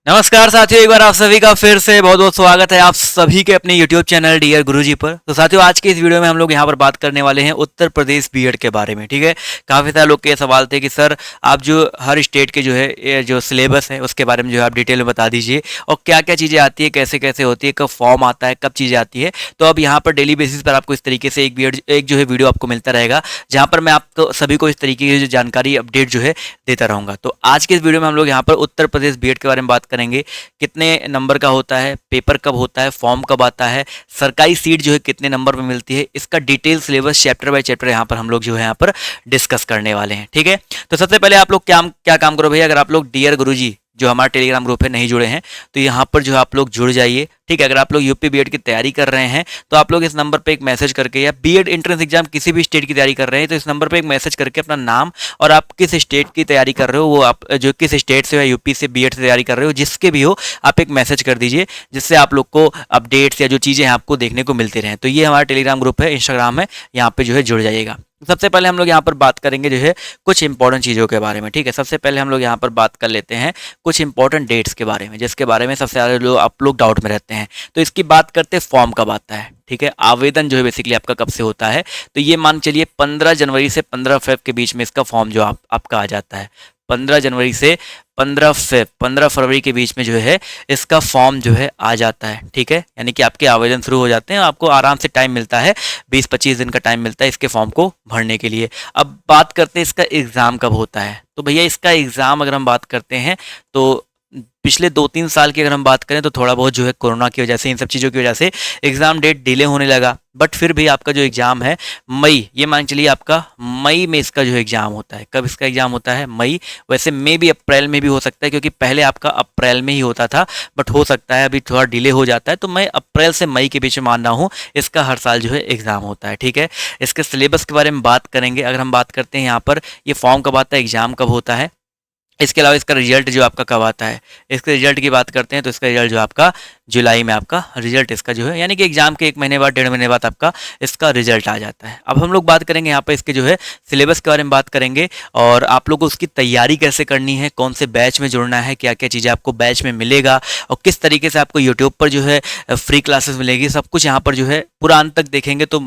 नमस्कार साथियों, एक बार आप सभी का फिर से बहुत बहुत स्वागत है आप सभी के अपने YouTube चैनल डियर गुरुजी पर। तो साथियों, आज के इस वीडियो में हम लोग यहाँ पर बात करने वाले हैं उत्तर प्रदेश बीएड के बारे में। ठीक है, काफ़ी सारे लोग के सवाल थे कि सर आप जो हर स्टेट के जो है ये जो सिलेबस है उसके बारे में जो है आप डिटेल में बता दीजिए, और क्या क्या चीज़ें आती है, कैसे कैसे होती है, कब फॉर्म आता है, कब चीज़ें आती है। तो अब यहाँ पर डेली बेसिस पर आपको इस तरीके से एक जो है वीडियो आपको मिलता रहेगा, जहाँ पर मैं आपको सभी को इस तरीके की जो जानकारी अपडेट जो है देता रहूँगा। तो आज के इस वीडियो में हम लोग यहाँ पर उत्तर प्रदेश बीएड के बारे में बात करेंगे। कितने नंबर का होता है, पेपर कब होता है, फॉर्म कब आता है, सरकारी सीट जो है कितने नंबर पर मिलती है, इसका detail syllabus chapter by chapter यहाँ पर हम लोग जो है यहाँ पर डिस्कस करने वाले हैं। ठीक है, तो सबसे पहले आप लोग क्या काम करो भैया, अगर आप लोग डियर गुरुजी जो हमारा टेलीग्राम ग्रुप है नहीं जुड़े हैं तो यहाँ पर जो है आप लोग जुड़ जाइए। ठीक है, अगर आप लोग यूपी बीएड की तैयारी कर रहे हैं तो आप लोग इस नंबर पे एक मैसेज करके, या बीएड एंट्रेंस एग्जाम किसी भी स्टेट की तैयारी कर रहे हैं तो इस नंबर पे एक मैसेज करके अपना नाम और आप किस स्टेट की तैयारी कर रहे हो, वो आप जो किस स्टेट से हो, यूपी से बीएड से तैयारी कर रहे हो, जिसके भी हो आप एक मैसेज कर दीजिए, जिससे आप लोग को अपडेट्स या जो चीज़ें हैं आपको देखने को मिलते रहें। तो ये हमारा टेलीग्राम ग्रुप है, इंस्टाग्राम है, यहाँ पे जो है जुड़ जाइएगा। सबसे पहले हम लोग यहाँ पर बात करेंगे जो है कुछ इंपॉर्टेंट चीज़ों के बारे में। ठीक है, सबसे पहले हम लोग यहाँ पर बात कर लेते हैं कुछ इंपॉर्टेंट डेट्स के बारे में, जिसके बारे में सबसे ज़्यादा लोग आप लोग डाउट में रहते हैं। तो इसकी बात करते हैं, फॉर्म कब आता है। ठीक है, आवेदन जो है बेसिकली आपका कब से होता है, तो ये मान चलिए 15 जनवरी से 15 फेब के बीच में इसका फॉर्म जो आपका आ जाता है। 15 जनवरी से 15 फरवरी के बीच में जो है इसका फॉर्म जो है आ जाता है। ठीक है, यानी कि आपके आवेदन शुरू हो जाते हैं, आपको आराम से टाइम मिलता है, 20-25 दिन का टाइम मिलता है इसके फॉर्म को भरने के लिए। अब बात करते हैं इसका एग्ज़ाम कब होता है। तो भैया इसका एग्ज़ाम अगर हम बात करते हैं तो पिछले 2-3 साल की अगर हम बात करें तो थोड़ा बहुत जो है कोरोना की वजह से, इन सब चीज़ों की वजह से एग्ज़ाम डेट डिले होने लगा, बट फिर भी आपका जो एग्ज़ाम है मई, ये मान चलिए आपका मई में इसका जो एग्ज़ाम होता है। कब इसका एग्ज़ाम होता है? मई। वैसे मे भी अप्रैल में भी हो सकता है, क्योंकि पहले आपका अप्रैल में ही होता था, बट हो सकता है अभी थोड़ा डिले हो जाता है। तो मैं अप्रैल से मई के बीच में मान रहा हूँ इसका हर साल जो है एग्ज़ाम होता है। ठीक है, इसके सिलेबस के बारे में बात करेंगे। अगर हम बात करते हैं यहाँ पर ये फॉर्म कब आता है, एग्ज़ाम कब होता है, इसके अलावा इसका रिजल्ट जो आपका कब आता है, इसके रिजल्ट की बात करते हैं तो इसका रिजल्ट जो आपका जुलाई में आपका रिजल्ट इसका जो है, यानी कि एग्जाम के 1 महीने बाद, 1.5 महीने बाद आपका इसका रिजल्ट आ जाता है। अब हम लोग बात करेंगे यहाँ पर इसके जो है सिलेबस के बारे में बात करेंगे, और आप लोग को उसकी तैयारी कैसे करनी है, कौन से बैच में जुड़ना है, क्या क्या चीज़ें आपको बैच में मिलेगा, और किस तरीके से आपको यूट्यूब पर जो है फ्री क्लासेस मिलेगी, सब कुछ यहाँ पर जो है पूरा अंत तक देखेंगे तो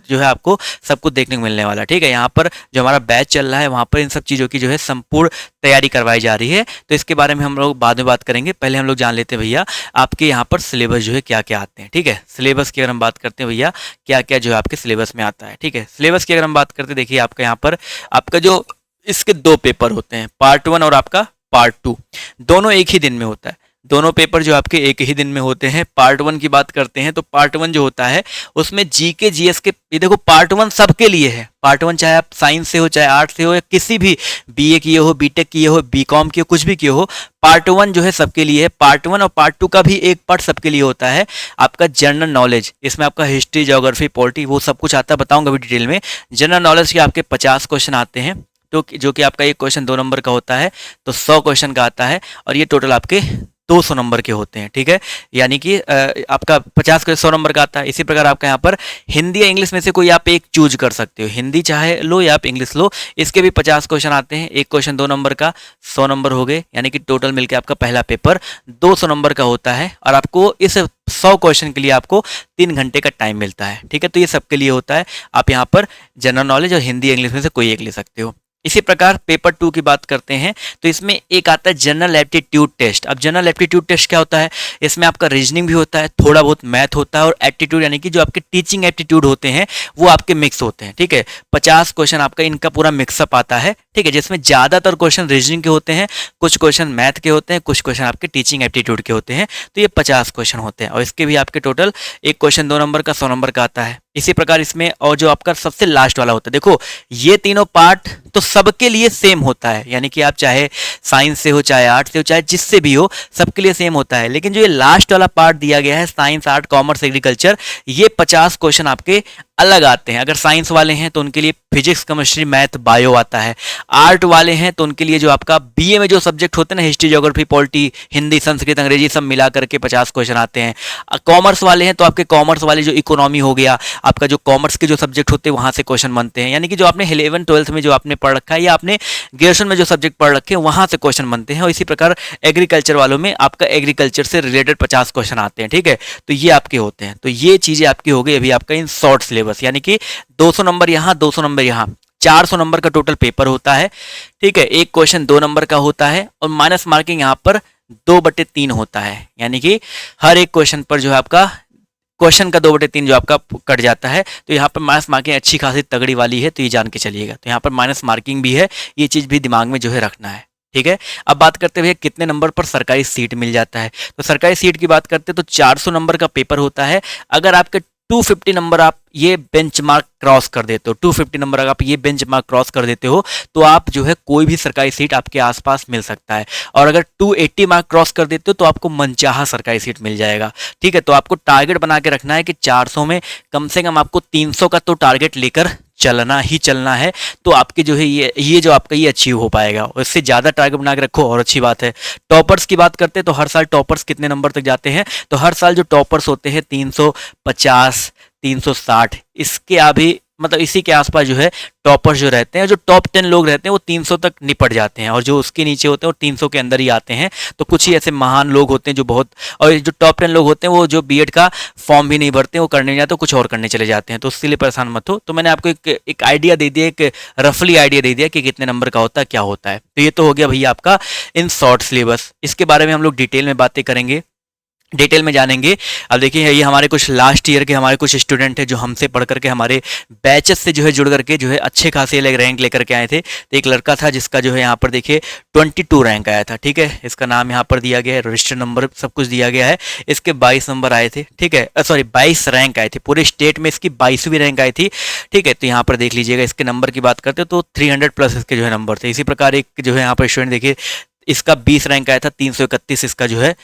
जो है आपको सब कुछ देखने को मिलने वाला। ठीक है, यहाँ पर जो हमारा बैच चल रहा है वहाँ पर इन सब चीज़ों की जो है संपूर्ण तैयारी करवाई जा रही है, तो इसके बारे में हम लोग बाद में बात करेंगे। पहले हम लोग जान लेते हैं भैया आपके यहाँ पर सिलेबस जो है क्या क्या आते हैं। ठीक है, सिलेबस की अगर हम बात करते हैं भैया क्या क्या जो है आपके सिलेबस में आता है। ठीक है, सिलेबस की अगर हम बात करते हैं, देखिए आपका यहाँ पर आपका जो इसके 2 पेपर होते हैं, पार्ट 1 और आपका पार्ट 2, दोनों एक ही दिन में होता है। दोनों पेपर जो आपके एक ही दिन में होते हैं। पार्ट 1 की बात करते हैं तो पार्ट 1 जो होता है उसमें जीके जीएस के, ये देखो पार्ट 1 सबके लिए है। पार्ट 1 चाहे आप साइंस से हो, चाहे आर्ट से हो, या किसी भी बीए किए हो, बीटेक किए हो, बीकॉम किए हो, कुछ भी किए हो, पार्ट 1 जो है सबके लिए है। पार्ट 1 और पार्ट 2 का भी एक पार्ट सबके लिए होता है। आपका जनरल नॉलेज, इसमें आपका हिस्ट्री, ज्योग्राफी, पॉलिटी, वो सब कुछ आता है, बताऊंगा भी डिटेल में। जनरल नॉलेज के आपके 50 क्वेश्चन आते हैं, तो जो कि आपका एक क्वेश्चन 2 नंबर का होता है, तो 100 क्वेश्चन का आता है, और ये टोटल आपके 200 नंबर के होते हैं। ठीक है, यानी कि आपका 50 के 100 नंबर का आता है। इसी प्रकार आपका यहाँ पर हिंदी या इंग्लिश में से कोई आप एक चूज कर सकते हो, हिंदी चाहे लो या आप इंग्लिश लो, इसके भी 50 क्वेश्चन आते हैं। एक क्वेश्चन 2 नंबर का, 100 नंबर हो गए, यानी कि टोटल मिलकर आपका पहला पेपर 200 नंबर का होता है, और आपको इस 100 क्वेश्चन के लिए आपको 3 घंटे का टाइम मिलता है। ठीक है, तो ये सबके लिए होता है। आप यहाँ पर जनरल नॉलेज और हिंदी इंग्लिश में से कोई एक ले सकते हो। इसी प्रकार पेपर 2 की बात करते हैं तो इसमें एक आता है जनरल एप्टीट्यूड टेस्ट। अब जनरल एप्टीट्यूड टेस्ट क्या होता है, इसमें आपका रीजनिंग भी होता है, थोड़ा बहुत मैथ होता है, और एप्टीट्यूड यानी कि जो आपके टीचिंग एप्टीट्यूड होते हैं वो आपके मिक्स होते हैं। ठीक है, 50 क्वेश्चन आपका इनका पूरा मिक्सअप आता है। ठीक है, जिसमें ज़्यादातर क्वेश्चन रीजनिंग के होते हैं, कुछ क्वेश्चन मैथ के होते हैं, कुछ क्वेश्चन आपके टीचिंग एप्टीट्यूड के होते हैं। तो ये 50 क्वेश्चन होते हैं, और इसके भी आपके टोटल एक क्वेश्चन 2 नंबर का 100 नंबर का आता है। इसी प्रकार इसमें और जो आपका सबसे लास्ट वाला होता है, देखो ये तीनों पार्ट तो सबके लिए सेम होता है, यानी कि आप चाहे साइंस से हो, चाहे आर्ट से हो, चाहे जिससे भी हो, सबके लिए सेम होता है। लेकिन जो ये लास्ट वाला पार्ट दिया गया है, साइंस, आर्ट, कॉमर्स, एग्रीकल्चर, ये 50 क्वेश्चन आपके अलग आते हैं। अगर साइंस वाले हैं तो उनके लिए फिजिक्स, केमिस्ट्री, मैथ, बायो आता है। आर्ट वाले हैं तो उनके लिए जो आपका बीए में जो सब्जेक्ट होते हैं ना, history, geography, polity, Hindi, Sanskrit, अंग्रेजी, सब मिला करके 50 क्वेश्चन आते हैं। कॉमर्स वाले हैं तो आपके कॉमर्स वाले जो इकोनॉमी हो गया, आपका जो कॉमर्स के जो सब्जेक्ट होते हैं वहाँ से क्वेश्चन बनते हैं। यानी कि जो आपने 11th-12th में जो आपने पढ़ रखा है या आपने ग्रेजुएशन में जो सब्जेक्ट पढ़ रखे हैं वहाँ से क्वेश्चन बनते हैं। और इसी प्रकार एग्रीकल्चर वालों में आपका एग्रीकल्चर से रिलेटेड 50 क्वेश्चन आते हैं। ठीक है, तो ये आपके होते हैं। तो ये चीज़ें आपकी हो गई अभी आपका इन शॉर्ट सिलेबस, यानी कि 200 नंबर यहाँ, 200 नंबर यहाँ, 400 नंबर का टोटल पेपर होता है। ठीक है, एक क्वेश्चन 2 नंबर का होता है और माइनस मार्किंग यहाँ पर 2/3 होता है। यानी कि हर एक क्वेश्चन पर जो है आपका क्वेश्चन का 2/3 जो आपका कट जाता है। तो यहाँ पर माइनस मार्किंग अच्छी खासी तगड़ी वाली है, तो ये जान के चलिएगा। तो यहाँ पर माइनस मार्किंग भी है, ये चीज़ भी दिमाग में जो है रखना है। ठीक है, अब बात करते हुए कितने नंबर पर सरकारी सीट मिल जाता है। तो सरकारी सीट की बात करते हैं तो 400 नंबर का पेपर होता है। अगर आपके 250 नंबर आप ये बेंचमार्क क्रॉस कर देते हो, 250 नंबर अगर आप ये बेंचमार्क क्रॉस कर देते हो तो आप जो है कोई भी सरकारी सीट आपके आसपास मिल सकता है। और अगर 280 मार्क क्रॉस कर देते हो तो आपको मनचाहा सरकारी सीट मिल जाएगा। ठीक है, तो आपको टारगेट बना के रखना है कि 400 में कम से कम आपको 300 का तो टारगेट लेकर चलना ही चलना है। तो आपके जो है ये जो आपका ये अचीव हो पाएगा। और इससे ज़्यादा टारगेट बना के रखो और अच्छी बात है। टॉपर्स की बात करते हैं तो हर साल टॉपर्स कितने नंबर तक जाते हैं। तो हर साल जो टॉपर्स होते हैं 350, 360, इसके अभी मतलब इसी के आसपास जो है टॉपर्स जो रहते हैं, जो टॉप 10 लोग रहते हैं वो 300 तक निपट जाते हैं। और जो उसके नीचे होते हैं वो 300 के अंदर ही आते हैं। तो कुछ ही ऐसे महान लोग होते हैं जो बहुत, और जो टॉप 10 लोग होते हैं वो जो बीएड का फॉर्म भी नहीं भरते, वो करने नहीं जाते, कुछ और करने चले जाते हैं। तो उसके लिए परेशान मत हो। तो मैंने आपको एक आइडिया दे दिया, एक रफली आइडिया दे दिया कि कितने नंबर का होता है, क्या होता है। तो ये तो हो गया भैया आपका इन शॉर्ट सिलेबस। इसके बारे में हम लोग डिटेल में बातें करेंगे, डिटेल में जानेंगे। अब देखिए ये हमारे कुछ लास्ट ईयर के हमारे कुछ स्टूडेंट हैं जो हमसे पढ़ करके हमारे बैचेस से जो है जुड़ करके जो है अच्छे खासे रैंक लेकर के आए थे। तो एक लड़का था जिसका जो है यहाँ पर देखिए 22 रैंक आया था। ठीक है, इसका नाम यहाँ पर दिया गया है, रजिस्टर नंबर सब कुछ दिया गया है। इसके 22 नंबर आए थे। ठीक है, सॉरी 22 रैंक आए थे, पूरे स्टेट में इसकी 22वीं रैंक आई थी। ठीक है, तो यहाँ पर देख लीजिएगा इसके नंबर की बात करते तो 300+ इसके जो है नंबर थे। इसी प्रकार एक जो है यहाँ पर स्टूडेंट देखिए इसका 20 रैंक आया था, 331 इसका जो है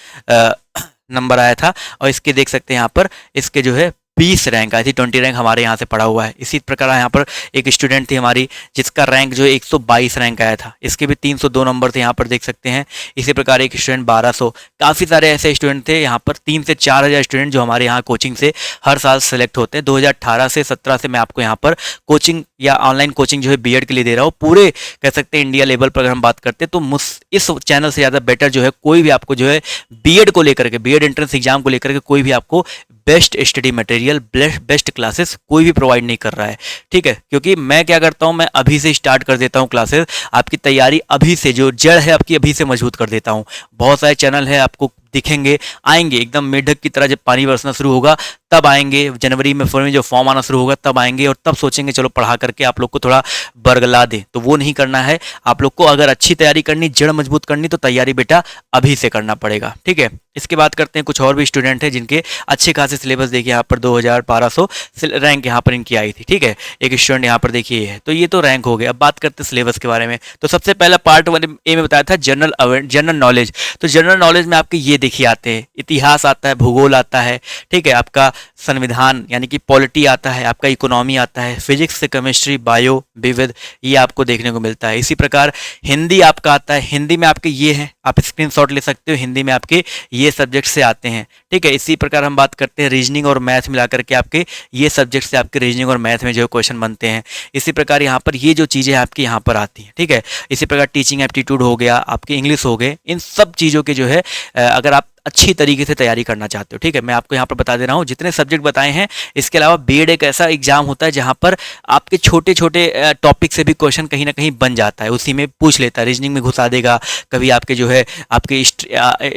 नंबर आया था। और इसके देख सकते हैं यहाँ पर इसके जो है 20 रैंक आई थी, 20 रैंक हमारे यहाँ से पड़ा हुआ है। इसी प्रकार यहाँ पर एक स्टूडेंट थी हमारी जिसका रैंक जो है 122 रैंक आया था, इसके भी 302 नंबर थे, यहाँ पर देख सकते हैं। इसी प्रकार एक स्टूडेंट 1200, काफ़ी सारे ऐसे स्टूडेंट थे यहाँ पर। 3 से 4 हज़ार स्टूडेंट जो हमारे यहाँ कोचिंग से हर साल सेलेक्ट होते हैं। 2018 से 17 से मैं आपको यहाँ पर कोचिंग या ऑनलाइन कोचिंग जो है बीएड के लिए दे रहा हूँ। पूरे कह सकते हैं इंडिया लेवल पर अगर हम बात करते हैं तो इस चैनल से ज़्यादा बेटर जो है कोई भी आपको जो है बीएड को लेकर के, बीएड एंट्रेंस एग्जाम को लेकर के कोई भी आपको best study material, best classes कोई भी प्रोवाइड नहीं कर रहा है। ठीक है, क्योंकि मैं क्या करता हूं, मैं अभी से स्टार्ट कर देता हूं क्लासेस। आपकी तैयारी अभी से, जो जड़ है आपकी अभी से मजबूत कर देता हूं। बहुत सारे चैनल है आपको दिखेंगे, आएंगे एकदम मेढक की तरह। जब पानी बरसना शुरू होगा तब आएंगे, जनवरी में फरवरी में जो फॉर्म आना शुरू होगा तब आएंगे, और तब सोचेंगे चलो पढ़ा करके आप लोग को थोड़ा बरगला दे। तो वो नहीं करना है आप लोग को। अगर अच्छी तैयारी करनी, जड़ मजबूत करनी, तो तैयारी बेटा अभी से करना पड़ेगा। ठीक है, इसके बात करते हैं कुछ और भी स्टूडेंट हैं जिनके अच्छे खासे सिलेबस देखिए यहाँ पर 2200 रैंक यहाँ पर इनकी आई थी। ठीक है, एक स्टूडेंट यहाँ पर देखिए ये है। तो ये तो रैंक हो गया। अब बात करते हैं सिलेबस के बारे में। तो सबसे पहला पार्ट 1A में बताया था जनरल नॉलेज। तो जनरल नॉलेज में आपके ये देखिए आते हैं, इतिहास आता है, भूगोल आता है। ठीक है, आपका संविधान यानी कि पॉलिटी आता है, आपका इकोनॉमी आता है, फिजिक्स से केमिस्ट्री, बायो, विविध, ये आपको देखने को मिलता है। इसी प्रकार हिंदी आपका आता है। हिंदी में आपके ये हैं, आप स्क्रीनशॉट ले सकते हो, हिंदी में आपके ये सब्जेक्ट से आते हैं। ठीक है, इसी प्रकार हम बात करते हैं रीजनिंग और मैथ मिला करके आपके ये सब्जेक्ट से आपके रीजनिंग और मैथ में जो क्वेश्चन बनते हैं। इसी प्रकार यहाँ पर ये जो चीज़ें आपकी यहाँ पर आती हैं। ठीक है, इसी प्रकार टीचिंग एप्टीट्यूड हो गया, आपके इंग्लिश हो गए। इन सब चीज़ों के जो है अगर आप अच्छी तरीके से तैयारी करना चाहते हो। ठीक है, मैं आपको यहाँ पर बता दे रहा हूँ जितने सब्जेक्ट बताए हैं। इसके अलावा बीएड एक ऐसा एग्जाम होता है जहाँ पर आपके छोटे छोटे टॉपिक से भी क्वेश्चन कहीं ना कहीं बन जाता है, उसी में पूछ लेता है। रीजनिंग में घुसा देगा, कभी आपके जो है आपके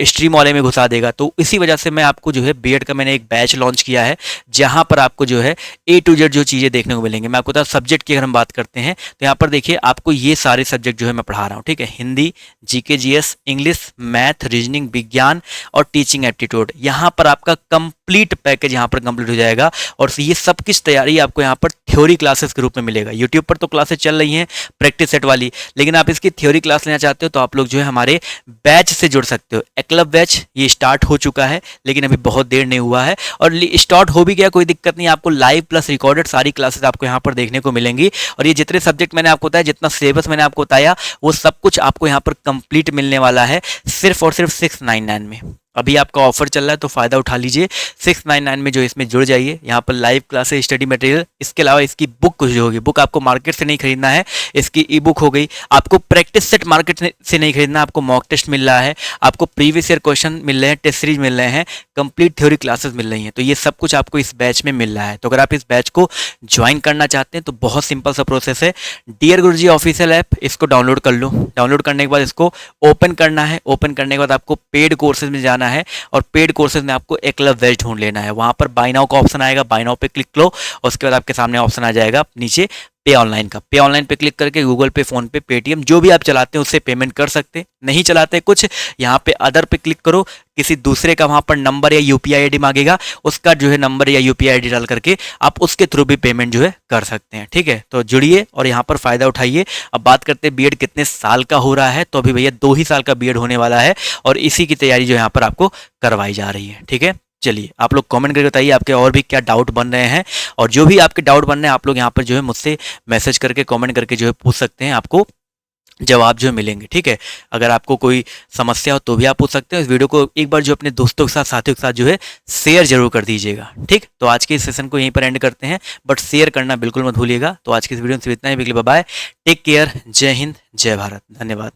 स्ट्रीम वाले में घुसा देगा। तो इसी वजह से मैं आपको जो है बीएड का मैंने एक बैच लॉन्च किया है जहाँ पर आपको जो है A to Z जो चीज़ें देखने को मिलेंगे। मैं आपको बता, सब्जेक्ट की अगर हम बात करते हैं तो यहाँ पर देखिए आपको ये सारे सब्जेक्ट जो है मैं पढ़ा रहा हूँ। ठीक है, Hindi, GK GS, English, math, reasoning, विज्ञान और टीचिंग एप्टीट्यूड। यहाँ पर आपका कंप्लीट पैकेज यहाँ पर कंप्लीट हो जाएगा और ये सब कुछ तैयारी आपको यहाँ पर थ्योरी क्लासेस के रूप में मिलेगा। यूट्यूब पर तो क्लासेस चल रही हैं प्रैक्टिस सेट वाली, लेकिन आप इसकी थ्योरी क्लास लेना चाहते हो तो आप लोग जो है हमारे बैच से जुड़ सकते हो। एकलव्य बैच ये स्टार्ट हो चुका है, लेकिन अभी बहुत देर नहीं हुआ है, और स्टार्ट हो भी गया, कोई दिक्कत नहीं। आपको लाइव प्लस रिकॉर्डेड सारी क्लासेस आपको यहाँ पर देखने को मिलेंगी। और ये जितने सब्जेक्ट मैंने आपको बताया, जितना सिलेबस मैंने आपको बताया, वो सब कुछ आपको यहाँ पर कंप्लीट मिलने वाला है सिर्फ और सिर्फ 699 में। अभी आपका ऑफर चल रहा है तो फ़ायदा उठा लीजिए। 699 में जो इसमें जुड़ जाइए। यहाँ पर लाइव क्लासेस, स्टडी मटेरियल, इसके अलावा इसकी बुक जो होगी, बुक आपको मार्केट से नहीं खरीदना है, इसकी ई बुक हो गई। आपको प्रैक्टिस सेट मार्केट से नहीं खरीदना, आपको मॉक टेस्ट मिल रहा है, आपको प्रीवियस ईयर क्वेश्चन मिल रहे हैं, टेस्ट सीरीज मिल रहे हैं, कंप्लीट थ्योरी क्लासेस मिल रही हैं। तो ये सब कुछ आपको इस बैच में मिल रहा है। तो अगर आप इस बैच को ज्वाइन करना चाहते हैं तो बहुत सिंपल सा प्रोसेस है। डियर गुरुजी ऑफिशियल ऐप, इसको डाउनलोड कर लो। डाउनलोड करने के बाद इसको ओपन करना है। ओपन करने के बाद आपको पेड कोर्सेज में जाना है और पेड कोर्सेज में आपको एकलव्य बैच ढूंढ लेना है। वहां पर बाय नाउ का ऑप्शन आएगा, बाय नाउ पे क्लिक करो और उसके बाद आपके सामने ऑप्शन आ जाएगा नीचे पे ऑनलाइन का। पे ऑनलाइन पे क्लिक करके गूगल पे, फोन पे, पेटीएम, जो भी आप चलाते हैं उससे पेमेंट कर सकते हैं। नहीं चलाते कुछ, यहाँ पे अदर पे क्लिक करो, किसी दूसरे का वहां पर नंबर या यूपीआई आईडी मांगेगा, उसका जो है नंबर या यूपीआई आईडी डाल करके आप उसके थ्रू भी पेमेंट जो है कर सकते हैं। ठीक है, तो जुड़िए और यहाँ पर फायदा उठाइए। अब बात करते हैं बीएड कितने साल का हो रहा है, तो अभी भैया 2 ही साल का बीएड होने वाला है और इसी की तैयारी जो यहाँ पर आपको करवाई जा रही है। ठीक है, चलिए आप लोग कमेंट करके बताइए आपके और भी क्या डाउट बन रहे हैं, और जो भी आपके डाउट बन रहे हैं आप लोग यहाँ पर जो है मुझसे मैसेज करके, कमेंट करके जो है पूछ सकते हैं, आपको जवाब जो मिलेंगे। ठीक है, अगर आपको कोई समस्या हो तो भी आप पूछ सकते हो। इस वीडियो को एक बार जो अपने दोस्तों के साथ, साथियों के साथ जो है शेयर जरूर कर दीजिएगा। ठीक, तो आज के इस सेशन को यहीं पर एंड करते हैं, बट शेयर करना बिल्कुल मत भूलिएगा। तो आज की इस वीडियो में सिर्फ इतना ही। बाय, टेक केयर, जय हिंद, जय भारत, धन्यवाद।